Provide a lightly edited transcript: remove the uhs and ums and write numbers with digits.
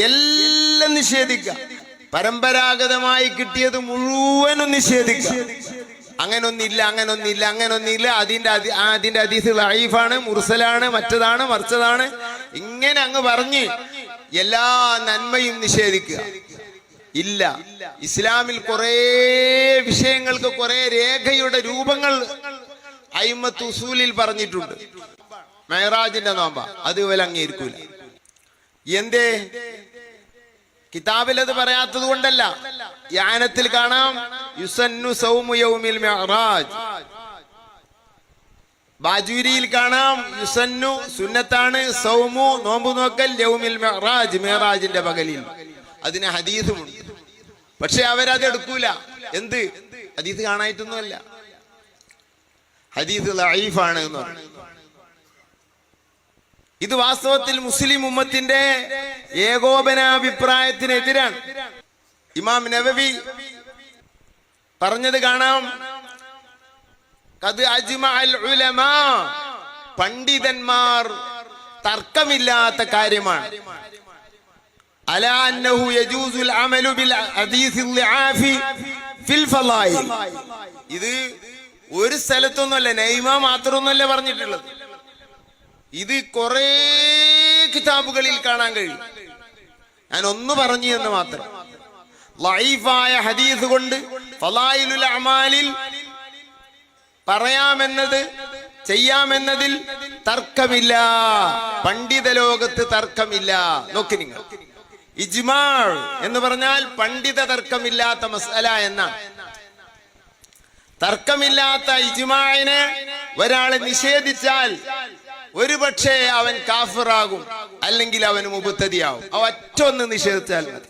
എല്ലാം നിഷേധിക്കുക. പരമ്പരാഗതമായി കിട്ടിയത് മുഴുവനും നിഷേധിക്കുക. അങ്ങനൊന്നില്ല. അതിന്റെ ഹദീസ് ലഈഫാണ്, മുർസലാണ്, മറ്റതാണ്, മറിച്ചതാണ്, ഇങ്ങനെ അങ്ങ് പറഞ്ഞ് എല്ലാ നന്മയും നിഷേധിക്കുക. ഇല്ല, ഇസ്ലാമിൽ കുറെ വിഷയങ്ങൾക്ക് കുറെ രേഖയുടെ രൂപങ്ങൾ അയിമ്മത്ത് ഉസൂലിൽ പറഞ്ഞിട്ടുണ്ട്. മെഹറാജിന്റെ നോമ്പ അത് ഇവർ അംഗീകരിക്കൂല. എന്തേ? കിതാബിൽ അത് പറയാത്തത് കൊണ്ടല്ല. യാനത്തിൽ കാണാം യുസന്നു സൗമു യൗമിൽ മിഅ്റാജ്. ബാജൂരിയിൽ കാണാം യുസന്നു സുന്നത്താണ് സൗമു നോമ്പ് നോക്കൽ യൗമിൽ മിഅ്റാജ്, മിഅ്റാജിന്റെ പകലിൽ. അതിന് ഹദീസുമുണ്ട്. പക്ഷെ അവരത് എടുക്കൂല. എന്ത്? ഹദീസ് കാണായിട്ടൊന്നുമല്ല, ഹദീസ് ലഈഫാണ് എന്ന് പറഞ്ഞു. ഇത് വാസ്തവത്തിൽ മുസ്ലിം ഉമ്മത്തിന്റെ ഏകോപനാഭിപ്രായത്തിനെതിരാണ്. ഇമാം നവവി പറഞ്ഞത് കാണാം, ഖദ് അജ്മഅൽ ഉലമാ, പണ്ഡിതന്മാർ തർക്കമില്ലാത്ത കാര്യമാണ്, അലാ അന്നഹു യജൂസുൽ അമലു ബിൽ ഹദീസിൽ ളിആഫി ഫിൽ ഫളായിൽ. ഇത് ഒരു സ്ഥലത്തൊന്നുമല്ല, നൈമ മാത്രമൊന്നുമല്ല പറഞ്ഞിട്ടുള്ളത്. ഇത് കുറെ കിതാബുകളിൽ കാണാൻ കഴിയും. ഞാൻ ഒന്ന് പറഞ്ഞു എന്ന് മാത്രം. ലഈഫായ ഹദീസ് കൊണ്ട് ഫളായിലുൽ അമാലിൽ പറയാമെന്നത് ചെയ്യാമെന്നതിൽ തർക്കമില്ല. പണ്ഡിത ലോകത്ത് തർക്കമില്ല. നോക്കി നിങ്ങൾ, ഇജ്മാ എന്ന് പറഞ്ഞാൽ പണ്ഡിത തർക്കമില്ലാത്ത മസ്അല എന്നാണ്. തർക്കമില്ലാത്ത ഇജ്മാഇനെ ഒരാളെ നിഷേധിച്ചാൽ ഒരുപക്ഷെ അവൻ കാഫിറാകും, അല്ലെങ്കിൽ അവൻ മുബ്തദിയാവും. ഒറ്റ ഒന്ന് നിഷേധിച്ചാൽ മതി.